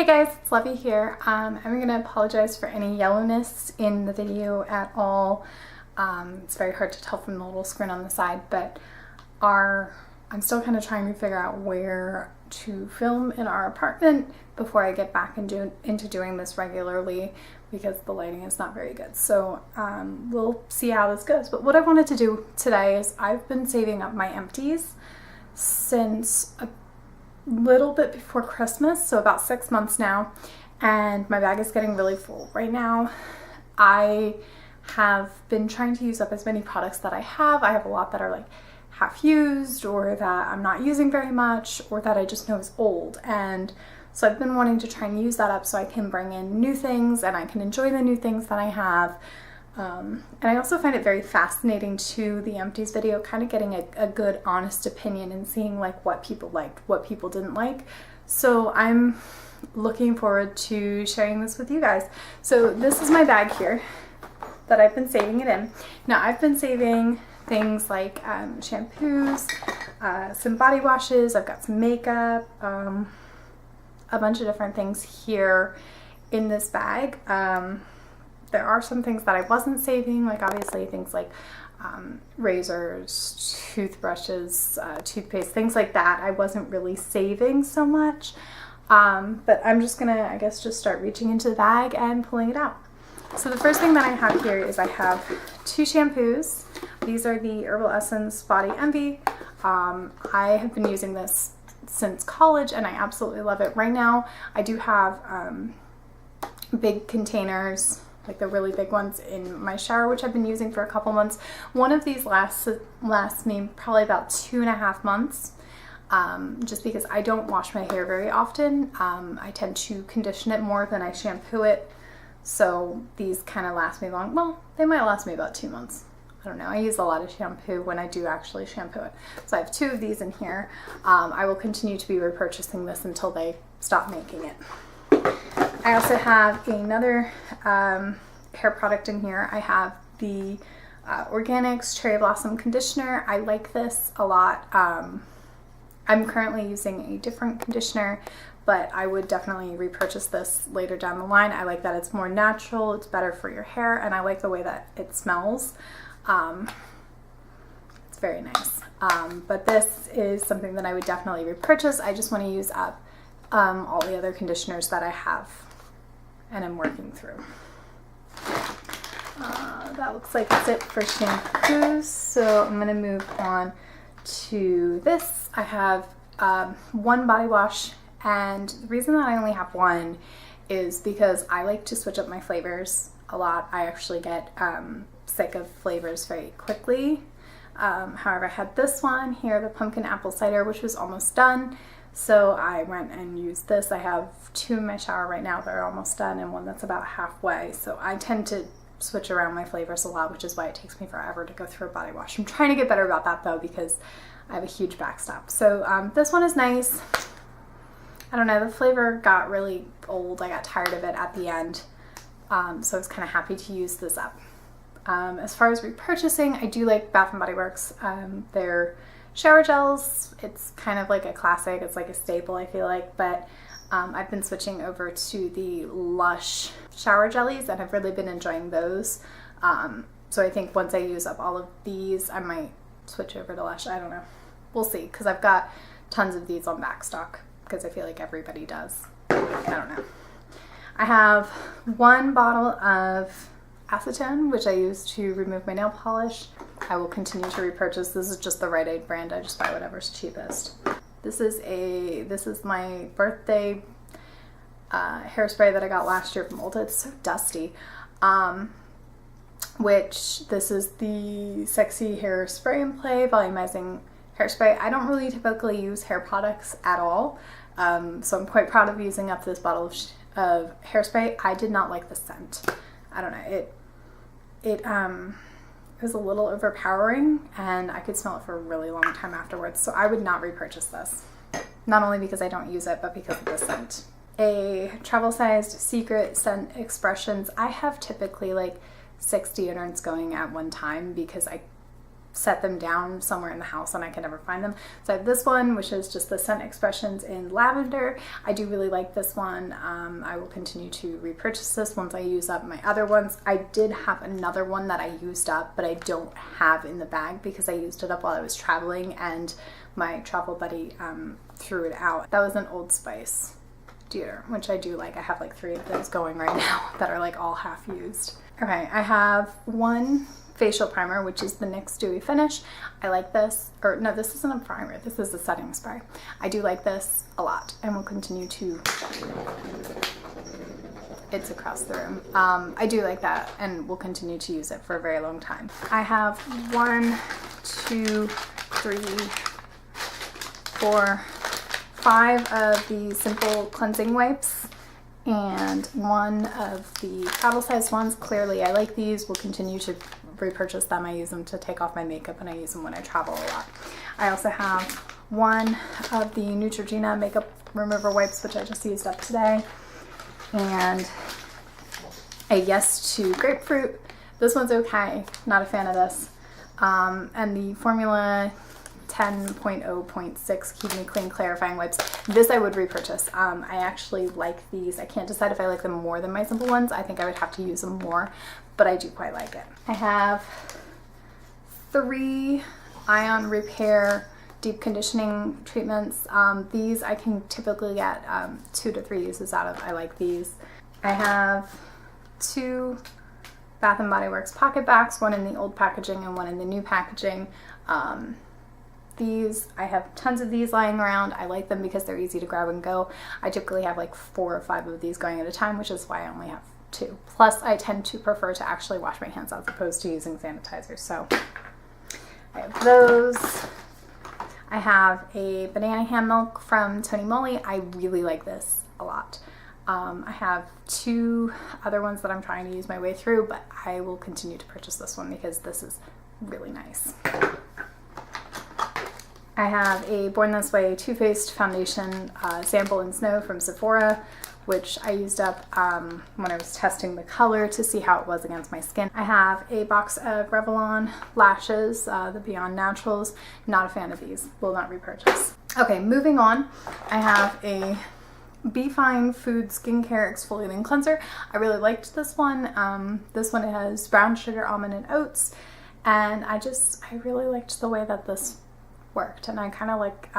Hey guys, it's Levy here. I'm going to apologize for any yellowness in the video at all. It's very hard to tell from the little screen on the side, but I'm still kind of trying to figure out where to film in our apartment before I get back into doing this regularly because the lighting is not very good. So we'll see how this goes. But what I wanted to do today is I've been saving up my empties since a little bit before Christmas, so about 6 months now, and my bag is getting really full. Right now, I have been trying to use up as many products that I have. I have a lot that are like half used or that I'm not using very much or that I just know is old, and so I've been wanting to try and use that up so I can bring in new things and I can enjoy the new things that I have. And I also find it very fascinating to the empties video, kind of getting a good honest opinion and seeing like what people liked, what people didn't like. So I'm looking forward to sharing this with you guys. So this is my bag here that I've been saving it in. Now I've been saving things like shampoos, some body washes, I've got some makeup, a bunch of different things here in this bag. There are some things that I wasn't saving, like obviously things like razors, toothbrushes, toothpaste, things like that. I wasn't really saving so much, but I'm just gonna, I guess, just start reaching into the bag and pulling it out. So the first thing that I have here is I have 2 shampoos. These are the Herbal Essence Body Envy. I have been using this since college and I absolutely love it. Right now I do have big containers, like the really big ones, in my shower, which I've been using for a couple months. One of these lasts me probably about 2.5 months, just because I don't wash my hair very often. I tend to condition it more than I shampoo it, so these kind of last me long. Well, they might last me about 2 months. I don't know. I use a lot of shampoo when I do actually shampoo it. So I have 2 of these in here. I will continue to be repurchasing this until they stop making it. I also have another hair product in here. I have the Organics Cherry Blossom Conditioner. I like this a lot. I'm currently using a different conditioner, but I would definitely repurchase this later down the line. I like that it's more natural, it's better for your hair, and I like the way that it smells. It's very nice. But this is something that I would definitely repurchase. I just want to use up all the other conditioners that I have and I'm working through. That looks like it's it for shampoos, so I'm going to move on to this. I have 1 body wash, and the reason that I only have 1 is because I like to switch up my flavors a lot. I actually get sick of flavors very quickly. However, I had this one here, the pumpkin apple cider, which was almost done. So I went and used this. I have 2 in my shower right now that are almost done and 1 that's about halfway. So I tend to switch around my flavors a lot, which is why it takes me forever to go through a body wash. I'm trying to get better about that though because I have a huge backstop. So this one is nice. I don't know, the flavor got really old. I got tired of it at the end. So I was kind of happy to use this up. As far as repurchasing, I do like Bath & Body Works. Their shower gels, it's kind of like a classic, it's like a staple, I feel like, but I've been switching over to the Lush shower jellies and I've really been enjoying those. So I think once I use up all of these, I might switch over to Lush. I don't know. We'll see, because I've got tons of these on back stock because I feel like everybody does. I don't know. I have 1 bottle of acetone, which I use to remove my nail polish. I will continue to repurchase. This is just the Rite Aid brand. I just buy whatever's cheapest. This is my birthday hairspray that I got last year from Ulta. It's so dusty. Which this is the Sexy Hair Spray and Play Volumizing Hairspray. I don't really typically use hair products at all, so I'm quite proud of using up this bottle of hairspray. I did not like the scent. I don't know. It was a little overpowering and I could smell it for a really long time afterwards, so I would not repurchase this. Not only because I don't use it, but because of the scent. A travel-sized Secret Scent Expressions. I have typically like 6 deodorants going at one time because set them down somewhere in the house and I can never find them. So I have this one, which is just the Scent Expressions in Lavender. I do really like this one. I will continue to repurchase this once I use up my other ones. I did have another one that I used up, but I don't have in the bag because I used it up while I was traveling and my travel buddy threw it out. That was an Old Spice deodorant, which I do like. I have like 3 of those going right now that are like all half used. Okay, I have one facial primer, which is the NYX Dewy Finish. I like this, or no, this isn't a primer, this is a setting spray. I do like this a lot and will continue to, it's across the room. I do like that and will continue to use it for a very long time. I have 1, 2, 3, 4, 5 of the simple cleansing wipes and 1 of the travel size ones. Clearly I like these, will continue to repurchase them. I use them to take off my makeup and I use them when I travel a lot. I also have 1 of the Neutrogena makeup remover wipes, which I just used up today, and a Yes to Grapefruit. This one's okay, not a fan of this. And the Formula 10.0.6 Keep Me Clean Clarifying Wipes. This I would repurchase. I actually like these. I can't decide if I like them more than my simple ones. I think I would have to use them more, but I do quite like it. I have 3 Ion Repair deep conditioning treatments. These I can typically get 2 to 3 uses out of. I like these. I have 2 Bath & Body Works pocket bags, 1 in the old packaging and 1 in the new packaging. These, I have tons of these lying around. I like them because they're easy to grab and go. I typically have like 4 or 5 of these going at a time, which is why I only have 2. Plus, I tend to prefer to actually wash my hands as opposed to using sanitizer. So I have those. I have a banana hand milk from Tony Moly. I really like this a lot. I have 2 other ones that I'm trying to use my way through, but I will continue to purchase this one because this is really nice. I have a Born This Way Too Faced foundation sample in Snow from Sephora, which I used up when I was testing the color to see how it was against my skin. I have a box of Revlon lashes, the Beyond Naturals. Not a fan of these, will not repurchase. Okay, moving on. I have a Be Fine Food Skincare Exfoliating Cleanser. I really liked this one. This one has brown sugar, almond, and oats, and I really liked the way that this worked, and I kind of like,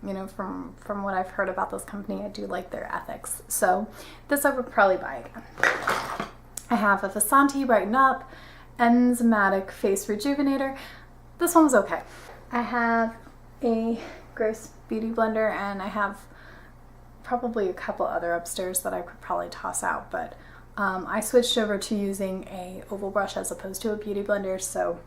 you know, from what I've heard about this company, I do like their ethics. So this I would probably buy again. I have a Vasanti Brighten Up Enzymatic Face Rejuvenator. This one was okay. I have a Gross Beauty Blender, and I have probably a couple other upstairs that I could probably toss out, but I switched over to using a oval brush as opposed to a beauty blender, so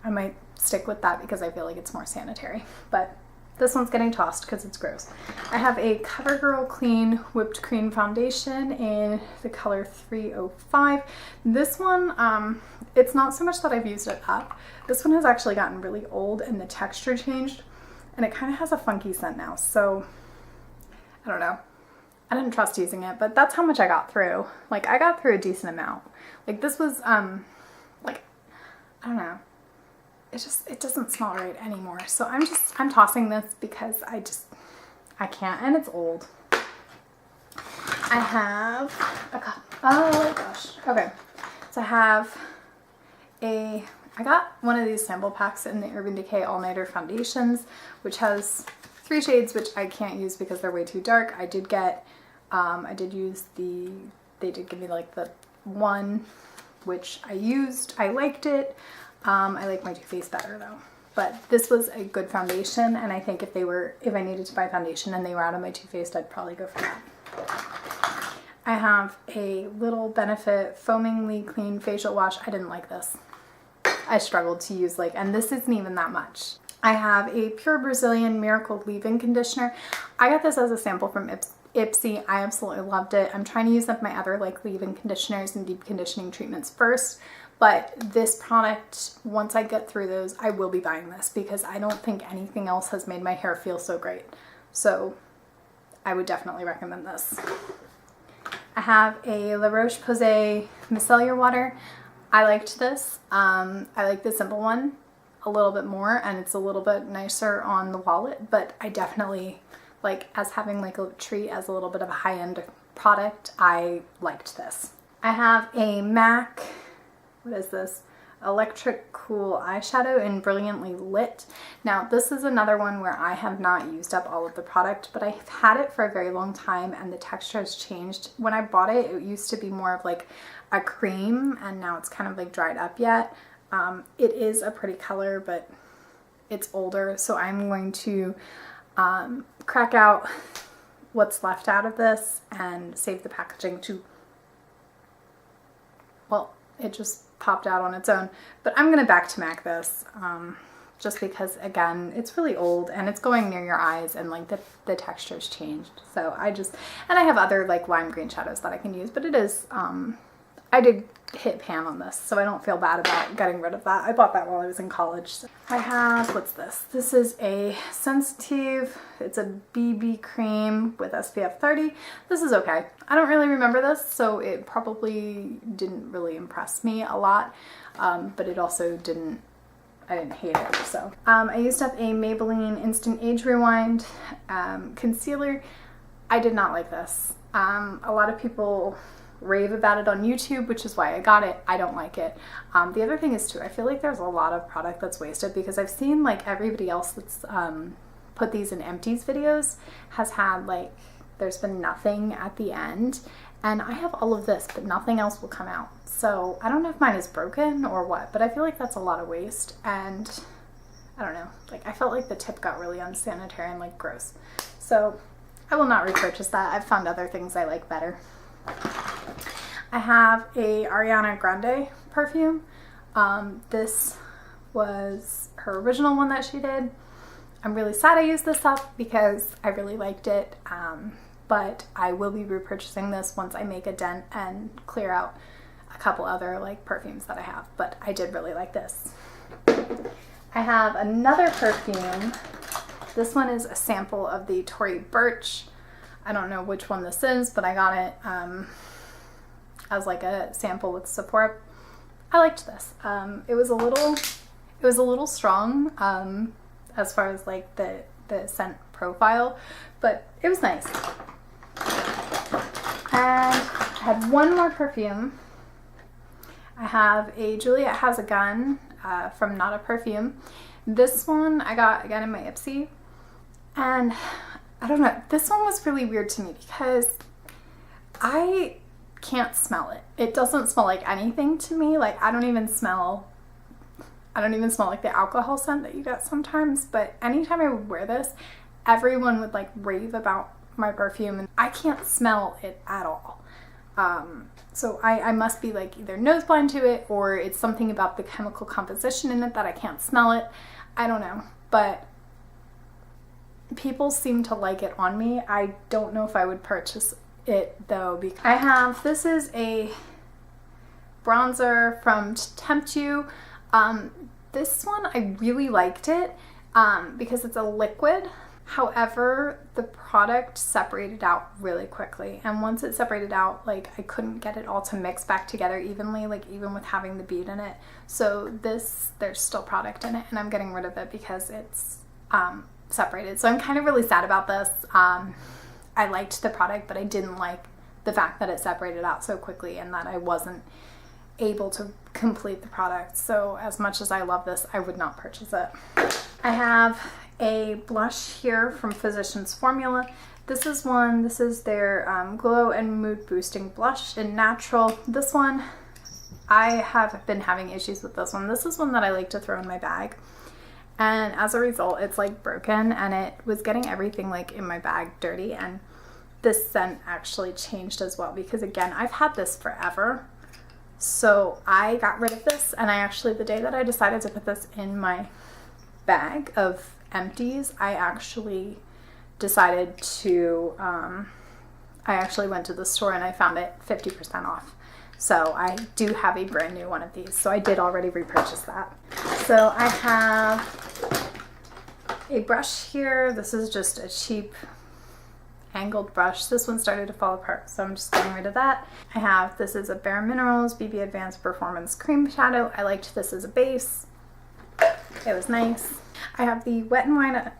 I might stick with that because I feel like it's more sanitary. But this one's getting tossed because it's gross. I have a CoverGirl Clean Whipped Cream Foundation in the color 305. This one, it's not so much that I've used it up. This one has actually gotten really old and the texture changed, and it kind of has a funky scent now. So I don't know. I didn't trust using it, but that's how much I got through. Like, I got through a decent amount. Like, this was, like, I don't know. It doesn't smell right anymore. So I'm tossing this because I can't, and it's old. I have oh gosh. Okay. So I got one of these sample packs in the Urban Decay All Nighter Foundations, which has 3 shades, which I can't use because they're way too dark. I did use they did give me like the one, which I used. I liked it. I like my Too Faced better though, but this was a good foundation, and I think if I needed to buy foundation and they were out of my Too Faced, I'd probably go for that. I have a Little Benefit Foamingly Clean Facial Wash. I didn't like this. I struggled to use and this isn't even that much. I have a Pure Brazilian Miracle Leave-In Conditioner. I got this as a sample from Ipsy. I absolutely loved it. I'm trying to use up my other leave-in conditioners and deep conditioning treatments first. But this product, once I get through those, I will be buying this because I don't think anything else has made my hair feel so great. So I would definitely recommend this. I have a La Roche-Posay Micellar Water. I liked this. I like the simple one a little bit more, and it's a little bit nicer on the wallet, but I definitely like, as having like a treat as a little bit of a high-end product, I liked this. I have a MAC, what is this? Electric Cool eyeshadow in Brilliantly Lit. Now this is another one where I have not used up all of the product, but I've had it for a very long time and the texture has changed. When I bought it, it used to be more of like a cream, and now it's kind of like dried up yet. It is a pretty color, but it's older, so I'm going to crack out what's left out of this and save the packaging to, well, it just popped out on its own, but I'm gonna back to MAC this just because, again, it's really old and it's going near your eyes, and like the texture's changed. So and I have other like lime green shadows that I can use, but it is I did hit pan on this, so I don't feel bad about getting rid of that. I bought that while I was in college. So I have, what's this? This is a Sensitive, it's a BB cream with SPF 30. This is okay. I don't really remember this, so it probably didn't really impress me a lot, but it also I didn't hate it. So I used up a Maybelline Instant Age Rewind concealer. I did not like this. A lot of people rave about it on YouTube, which is why I got it. I don't like it. The other thing is too, I feel like there's a lot of product that's wasted, because I've seen like everybody else that's put these in empties videos has had like, there's been nothing at the end, and I have all of this but nothing else will come out. So I don't know if mine is broken or what, but I feel like that's a lot of waste, and I don't know, like I felt like the tip got really unsanitary and like gross. So I will not repurchase that. I've found other things I like better. I have a Ariana Grande perfume. This was her original one that she did. I'm really sad I used this up because I really liked it, but I will be repurchasing this once I make a dent and clear out a couple other like perfumes that I have, but I did really like this. I have another perfume. This one is a sample of the Tory Burch. I don't know which one this is, but I got it as like a sample with Sephora. I liked this. It was a little strong as far as like the scent profile, but it was nice. And I had one more perfume. I have a Juliet Has a Gun from Not a Perfume. This one I got again in my Ipsy, and I don't know, this one was really weird to me because I can't smell it. It doesn't smell like anything to me. Like I don't even smell like the alcohol scent that you get sometimes, but anytime I would wear this, everyone would like rave about my perfume, and I can't smell it at all. So I must be like either nose blind to it, or it's something about the chemical composition in it that I can't smell it. I don't know, but people seem to like it on me. I don't know if I would purchase it though, because this is a bronzer from Tempt You. This one I really liked it because it's a liquid. However, the product separated out really quickly, and once it separated out, like I couldn't get it all to mix back together evenly, like even with having the bead in it. So there's still product in it, and I'm getting rid of it because it's separated. So I'm kind of really sad about this. I liked the product, but I didn't like the fact that it separated out so quickly and that I wasn't able to complete the product. So as much as I love this, I would not purchase it. I have a blush here from Physicians Formula. This is their Glow and Mood Boosting Blush in Natural. This one, I have been having issues with this one. This is one that I like to throw in my bag. And as a result, it's like broken, and it was getting everything like in my bag dirty, and this scent actually changed as well, because again, I've had this forever. So I got rid of this, and I actually, the day that I decided to put this in my bag of empties, I actually decided to, I actually went to the store and I found it 50% off. So I do have a brand new one of these. So I did already repurchase that. So I have a brush here. This is just a cheap angled brush. This one started to fall apart, so I'm just getting rid of that. I have, this is a Bare Minerals BB Advanced Performance Cream Shadow. I liked this as a base. It was nice. I have the Wet n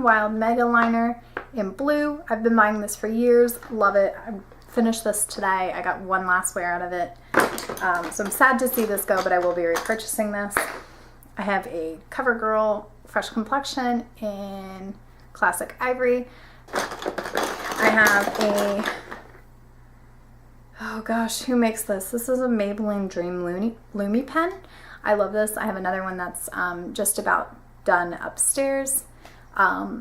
Wild Mega Liner in blue. I've been buying this for years. Love it. I finished this today. I got one last wear out of it. So I'm sad to see this go, but I will be repurchasing this. I have a CoverGirl Fresh Complexion in Classic Ivory. I have a, oh gosh, who makes this? This is a Maybelline Dream Lumi pen. I love this. I have another one that's just about done upstairs.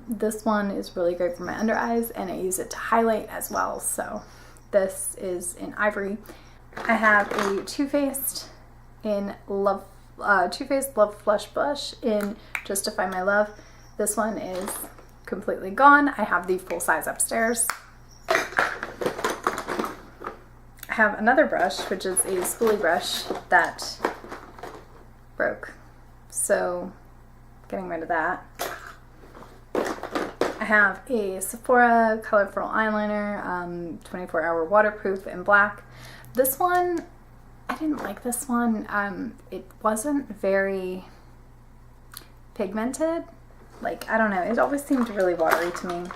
This one is really great for my under eyes, and I use it to highlight as well. So this is in Ivory. I have a Too Faced Love Flush Blush in Justify My Love. This one is completely gone. I have the full size upstairs. I have another brush, which is a spoolie brush that broke, so getting rid of that. I have a Sephora Colorful Eyeliner, 24-hour waterproof in black. This one, I didn't like this one. It wasn't very pigmented. Like, I don't know, it always seemed really watery to me.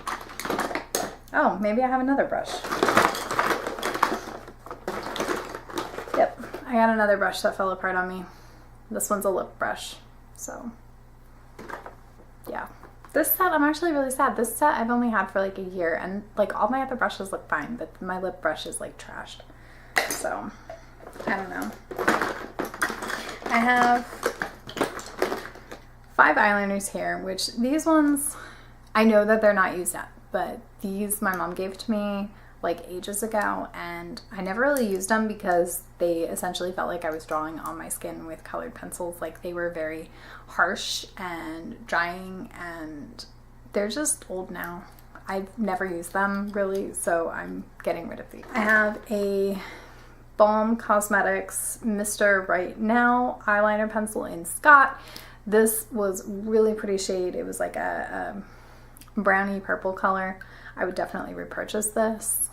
Oh, maybe I have another brush. Yep, I got another brush that fell apart on me. This one's a lip brush, so yeah. This set, I'm actually really sad. This set I've only had for like a year, and like all my other brushes look fine, but my lip brush is like trashed. So, I don't know. I have 5 eyeliners here, which these ones, I know that they're not used yet, but these my mom gave to me like ages ago, and I never really used them because they essentially felt like I was drawing on my skin with colored pencils. Like, they were very harsh and drying, and they're just old now. I've never used them really, so I'm getting rid of these. I have a Balm Cosmetics Mr. Right Now eyeliner pencil in Scott. This was really pretty shade. It was like a brownie purple color. I would definitely repurchase this.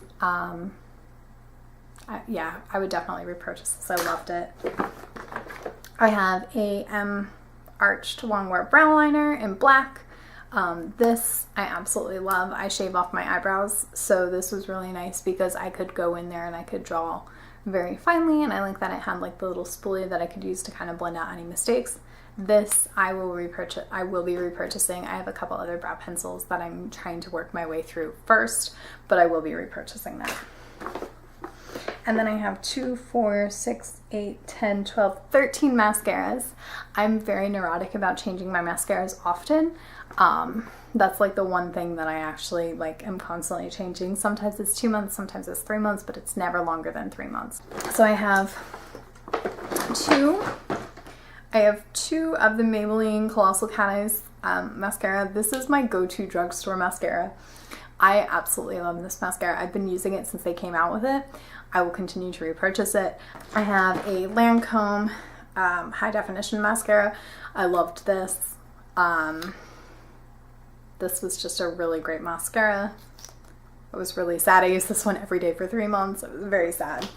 Yeah, I would definitely repurchase this. I loved it. I have a Arched Longwear Brow Liner in black. This I absolutely love. I shave off my eyebrows, so this was really nice because I could go in there and I could draw very finely, and I like that it had like the little spoolie that I could use to kind of blend out any mistakes. This I will repurchase. I will be repurchasing. I have a couple other brow pencils that I'm trying to work my way through first, but I will be repurchasing that. And then I have 2, 4, 6, 8, 10, 12, 13 mascaras. I'm very neurotic about changing my mascaras often. That's like the one thing that I actually like am constantly changing. Sometimes it's 2 months, sometimes it's 3 months, but it's never longer than 3 months. So I have two of the Maybelline Colossal Cat Eyes mascara. This is my go-to drugstore mascara. I absolutely love this mascara. I've been using it since they came out with it. I will continue to repurchase it. I have a Lancome High Definition mascara. I loved this. This was just a really great mascara. I was really sad. I used this one every day for 3 months. It was very sad.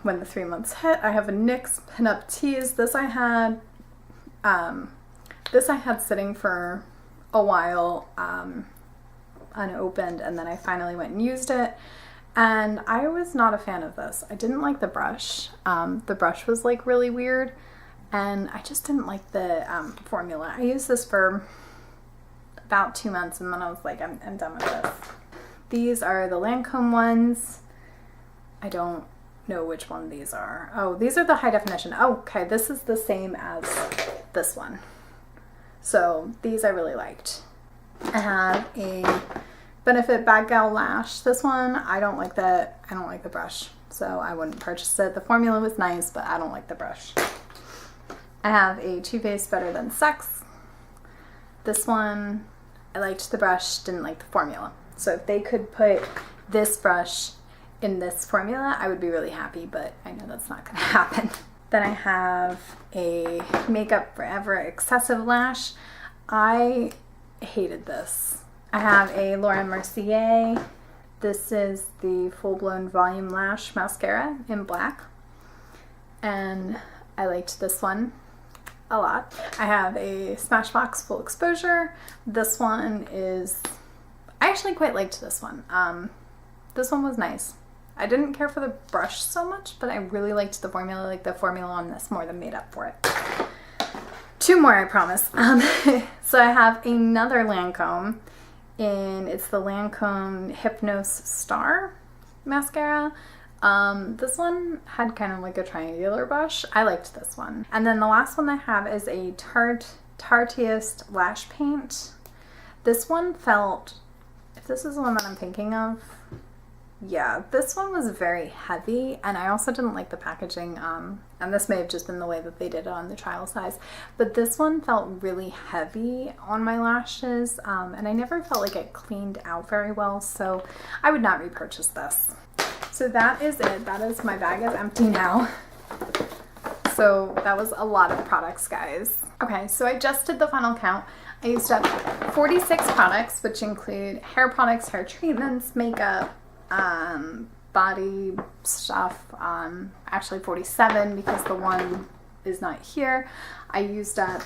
When the 3 months hit, I have a NYX Pinup Tease. This I had sitting for a while, unopened, and then I finally went and used it, and I was not a fan of this. I didn't like the brush. The brush was like really weird, and I just didn't like the formula. I used this for about 2 months, and then I was like, I'm done with this. These are the Lancome ones. I don't know which one these are. Oh, these are the High Definition. Oh, okay, this is the same as this one. So these I really liked. I have a Benefit Bad Gal Lash. This one, I don't like the brush, so I wouldn't purchase it. The formula was nice, but I don't like the brush. I have a Too Faced Better Than Sex. This one, I liked the brush, didn't like the formula. So if they could put this brush in this formula, I would be really happy, but I know that's not gonna happen. Then I have a Makeup Forever Excessive Lash. I hated this. I have a Laura Mercier. This is the Full Blown Volume Lash Mascara in black. And I liked this one a lot. I have a Smashbox Full Exposure. This one is, I actually quite liked this one. This one was nice. I didn't care for the brush so much, but I really liked the formula. I like the formula on this more than made up for it. 2 more, I promise. So I have another Lancome, and it's the Lancome Hypnose Star mascara. This one had kind of like a triangular brush. I liked this one. And then the last one I have is a Tarteist Lash Paint. This one felt, if this is the one that I'm thinking of, yeah, this one was very heavy, and I also didn't like the packaging, and this may have just been the way that they did it on the trial size, but this one felt really heavy on my lashes, and I never felt like it cleaned out very well, so I would not repurchase this. So that is it. That is, my bag is empty now. So that was a lot of products, guys. Okay, so I just did the final count. I used up 46 products, which include hair products, hair treatments, makeup, body stuff, actually 47 because the one is not here. I used up,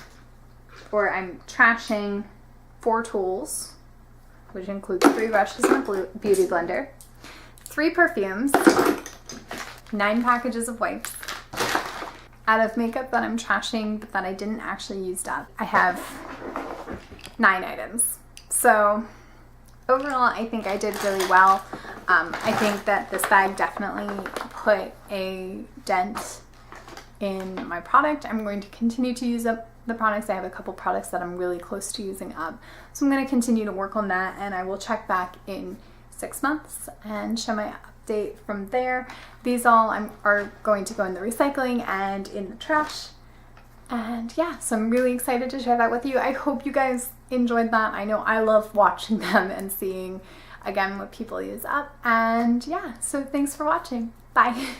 or I'm trashing 4 tools, which includes 3 brushes and a beauty blender, 3 perfumes, 9 packages of wipes. Out of makeup that I'm trashing but that I didn't actually use up, I have 9 items. So overall, I think I did really well. I think that this bag definitely put a dent in my product. I'm going to continue to use up the products. I have a couple products that I'm really close to using up. So I'm going to continue to work on that, and I will check back in 6 months and show my update from there. These all are going to go in the recycling and in the trash. And yeah, so I'm really excited to share that with you. I hope you guys enjoyed that. I know I love watching them and seeing, again, what people use up. And yeah, so thanks for watching. Bye.